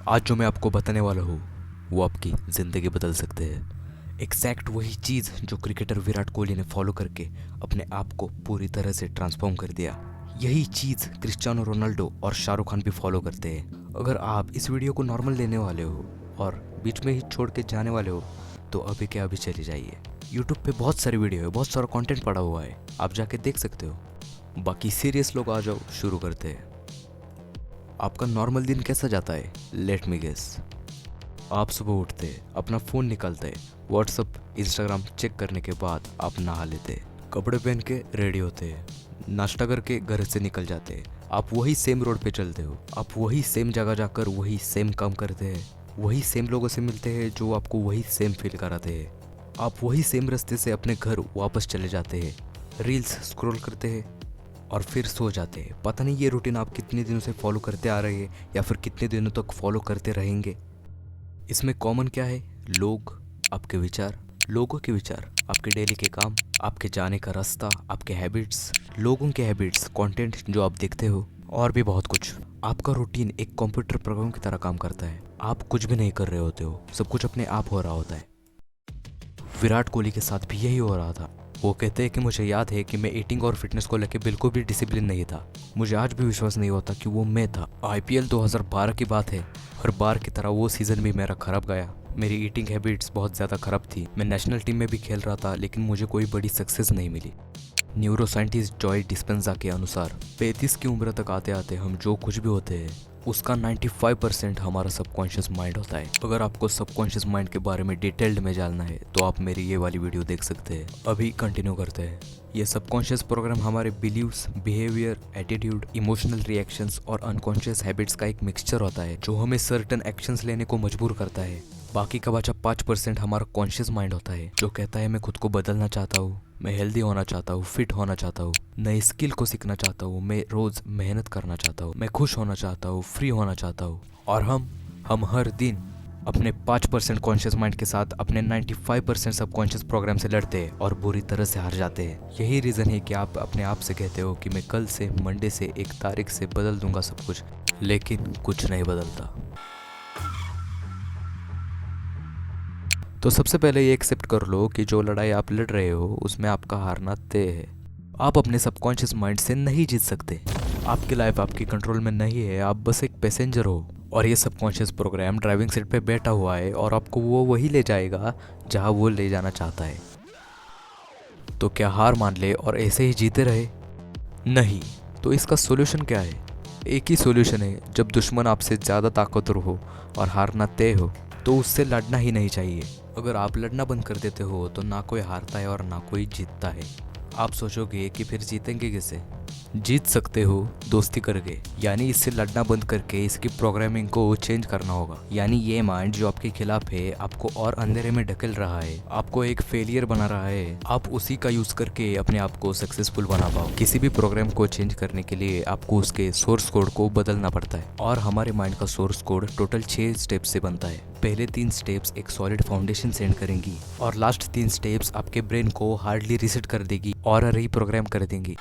आज जो मैं आपको बताने वाला हूँ वो आपकी ज़िंदगी बदल सकते हैं। एग्जैक्ट वही चीज़ जो क्रिकेटर विराट कोहली ने फॉलो करके अपने आप को पूरी तरह से ट्रांसफॉर्म कर दिया, यही चीज़ क्रिस्टियानो रोनाल्डो और शाहरुख खान भी फॉलो करते हैं। अगर आप इस वीडियो को नॉर्मल लेने वाले हो और बीच में ही छोड़ के जाने वाले हो तो अभी के अभी चले जाइए। यूट्यूब पे बहुत सारी वीडियो है, बहुत सारा कंटेंट पड़ा हुआ है, आप जाके देख सकते हो। बाकी सीरियस लोग आ जाओ, शुरू करते हैं। आपका नॉर्मल दिन कैसा जाता है? Let me guess. आप सुबह उठते, अपना फ़ोन निकालते, व्हाट्सअप इंस्टाग्राम चेक करने के बाद आप नहा लेते, कपड़े पहन के रेडी होते, नाश्ता करके घर से निकल जाते। आप वही सेम रोड पे चलते हो, आप वही सेम जगह जाकर वही सेम काम करते हैं, वही सेम लोगों से मिलते हैं जो आपको वही सेम फील कराते हैं। आप वही सेम रास्ते से अपने घर वापस चले जाते हैं, रील्स स्क्रॉल करते हैं और फिर सो जाते हैं। पता नहीं ये रूटीन आप कितने दिनों से फॉलो करते आ रहे हैं या फिर कितने दिनों तक फॉलो करते रहेंगे। इसमें कॉमन क्या है? लोग, आपके विचार, लोगों के विचार, आपके डेली के काम, आपके जाने का रास्ता, आपके हैबिट्स, लोगों के हैबिट्स, कंटेंट जो आप देखते हो और भी बहुत कुछ। आपका रूटीन एक कंप्यूटर प्रोग्राम की तरह काम करता है। आप कुछ भी नहीं कर रहे होते हो, सब कुछ अपने आप हो रहा होता है। विराट कोहली के साथ भी यही हो रहा था। वो कहते हैं कि मुझे याद है कि मैं ईटिंग और फिटनेस को लेकर बिल्कुल भी डिसिप्लिन नहीं था। मुझे आज भी विश्वास नहीं होता कि वो मैं था। आईपीएल 2012 की बात है, हर बार की तरह वो सीज़न भी मेरा खराब गया। मेरी ईटिंग हैबिट्स बहुत ज़्यादा खराब थी। मैं नेशनल टीम में भी खेल रहा था लेकिन मुझे कोई बड़ी सक्सेस नहीं मिली। न्यूरो साइंटिस्ट जॉय डिस्पेंजा के अनुसार 35 की उम्र तक आते आते हम जो कुछ भी होते हैं उसका 95% हमारा सबकॉन्शियस माइंड होता है। अगर आपको सबकॉन्शियस माइंड के बारे में डिटेल्ड में जानना है तो आप मेरी ये वाली वीडियो देख सकते हैं। अभी कंटिन्यू करते हैं। ये सबकॉन्शियस प्रोग्राम हमारे believes, behaviour, attitude, emotional reactions और अनकॉन्शियस हैबिट्स का एक मिक्सचर होता है जो हमें सर्टेन एक्शंस लेने को मजबूर करता है। बाकी का बचा 5% हमारा कॉन्शियस माइंड होता है जो कहता है मैं खुद को बदलना चाहता हूँ, मैं हेल्दी होना चाहता हूँ, फिट होना चाहता हूँ, नई स्किल को सीखना चाहता हूँ, मैं रोज़ मेहनत करना चाहता हूँ, मैं खुश होना चाहता हूँ, फ्री होना चाहता हूँ। और हम हर दिन अपने 5% कॉन्शियस माइंड के साथ अपने 95% सबकॉन्शियस प्रोग्राम से लड़ते हैं और बुरी तरह से हार जाते हैं। यही रीज़न है कि आप अपने आप से कहते हो कि मैं कल से, मंडे से, 1 तारीख से बदल दूंगा सब कुछ, लेकिन कुछ नहीं बदलता। तो सबसे पहले ये एक्सेप्ट कर लो कि जो लड़ाई आप लड़ रहे हो उसमें आपका हारना तय है। आप अपने सबकॉन्शियस माइंड से नहीं जीत सकते। आपकी लाइफ आपके कंट्रोल में नहीं है, आप बस एक पैसेंजर हो और ये सबकॉन्शियस प्रोग्राम ड्राइविंग सीट पे बैठा हुआ है और आपको वो वही ले जाएगा जहाँ वो ले जाना चाहता है। तो क्या हार मान ले और ऐसे ही जीते रहे? नहीं। तो इसका सोल्यूशन क्या है? एक ही सोल्यूशन है, जब दुश्मन आपसे ज़्यादा ताकतवर हो और हारना तय हो तो उससे लड़ना ही नहीं चाहिए। अगर आप लड़ना बंद कर देते हो तो ना कोई हारता है और ना कोई जीतता है। आप सोचोगे कि फिर जीतेंगे कैसे? जीत सकते हो दोस्ती करके, यानी इससे लड़ना बंद करके इसकी प्रोग्रामिंग को चेंज करना होगा। यानी ये माइंड जो आपके खिलाफ है, आपको और अंधेरे में ढकेल रहा है, आपको एक फेलियर बना रहा है, आप उसी का यूज करके अपने आप को सक्सेसफुल बना पाओ। किसी भी प्रोग्राम को चेंज करने के लिए आपको उसके सोर्स कोड को बदलना पड़ता है और हमारे माइंड का सोर्स कोड टोटल 6 स्टेप्स से बनता है। पहले 3 स्टेप्स एक सॉलिड फाउंडेशन सेंड करेंगी और लास्ट 3 स्टेप्स आपके ब्रेन को हार्डली रीसेट कर देगी और रीप्रोग्राम कर देंगी।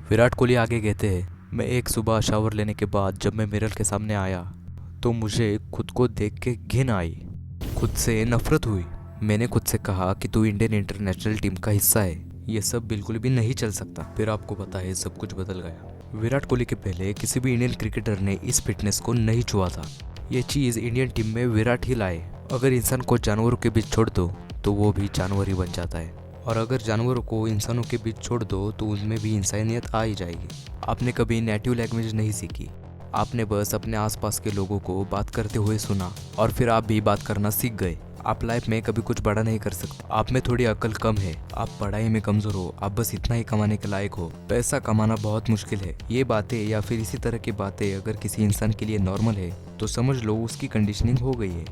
विराट कोहली आगे कहते हैं, मैं एक सुबह शावर लेने के बाद जब मैं मिरर के सामने आया तो मुझे खुद को देख के घिन आई, खुद से नफरत हुई। मैंने खुद से कहा कि तू इंडियन इंटरनेशनल टीम का हिस्सा है, ये सब बिल्कुल भी नहीं चल सकता। फिर आपको पता है सब कुछ बदल गया। विराट कोहली के पहले किसी भी इंडियन क्रिकेटर ने इस फिटनेस को नहीं छुआ था। ये चीज़ इंडियन टीम में विराट ही लाए। अगर इंसान को जानवरों के बीच छोड़ दो तो वो भी जानवर ही बन जाता है और अगर जानवरों को इंसानों के बीच छोड़ दो तो उनमें भी इंसानियत आ ही जाएगी। आपने कभी नेटिव लैंग्वेज नहीं सीखी, आपने बस अपने आसपास के लोगों को बात करते हुए सुना और फिर आप भी बात करना सीख गए। आप लाइफ में कभी कुछ बड़ा नहीं कर सकते। आप में थोड़ी अकल कम है, आप पढ़ाई में कमज़ोर हो, आप बस इतना ही कमाने के लायक हो। पैसा कमाना बहुत मुश्किल है। ये बातें या फिर इसी तरह की बातें अगर किसी इंसान के लिए नॉर्मल है तो समझ लो उसकी कंडीशनिंग हो गई है।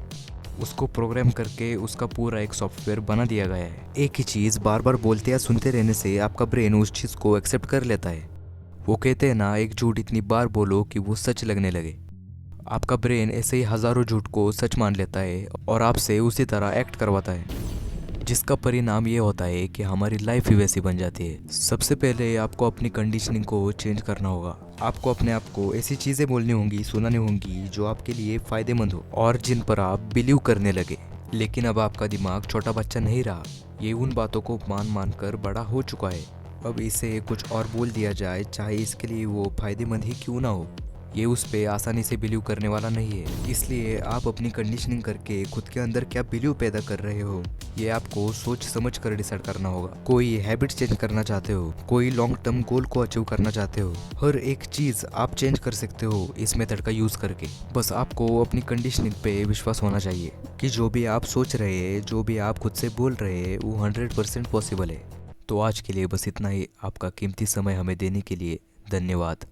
उसको प्रोग्राम करके उसका पूरा एक सॉफ्टवेयर बना दिया गया है। एक ही चीज़ बार बार बोलते या सुनते रहने से आपका ब्रेन उस चीज़ को एक्सेप्ट कर लेता है। वो कहते हैं ना, एक झूठ इतनी बार बोलो कि वो सच लगने लगे। आपका ब्रेन ऐसे ही हज़ारों झूठ को सच मान लेता है और आपसे उसी तरह एक्ट करवाता है। जिसका परिणाम ये होता है कि हमारी लाइफ ही वैसी बन जाती है। सबसे पहले आपको अपनी कंडीशनिंग को चेंज करना होगा। आपको अपने आप को ऐसी चीज़ें बोलनी होंगी, सुनानी होंगी जो आपके लिए फ़ायदेमंद हो और जिन पर आप बिलीव करने लगे। लेकिन अब आपका दिमाग छोटा बच्चा नहीं रहा, ये उन बातों को मान मान कर बड़ा हो चुका है। अब इसे कुछ और बोल दिया जाए, चाहे इसके लिए वो फ़ायदेमंद ही क्यों ना हो, ये उस पे आसानी से बिलीव करने वाला नहीं है। इसलिए आप अपनी कंडीशनिंग करके खुद के अंदर क्या बिलीव पैदा कर रहे हो, ये आपको सोच समझ कर डिसाइड करना होगा। कोई हैबिट चेंज करना चाहते हो, कोई लॉन्ग टर्म गोल को अचीव करना चाहते हो, हर एक चीज़ आप चेंज कर सकते हो इस मेथड का यूज़ करके। बस आपको अपनी कंडीशनिंग पे विश्वास होना चाहिए कि जो भी आप सोच रहे हैं, जो भी आप खुद से बोल रहे हैं, वो 100% पॉसिबल है। तो आज के लिए बस इतना ही। आपका कीमती समय हमें देने के लिए धन्यवाद।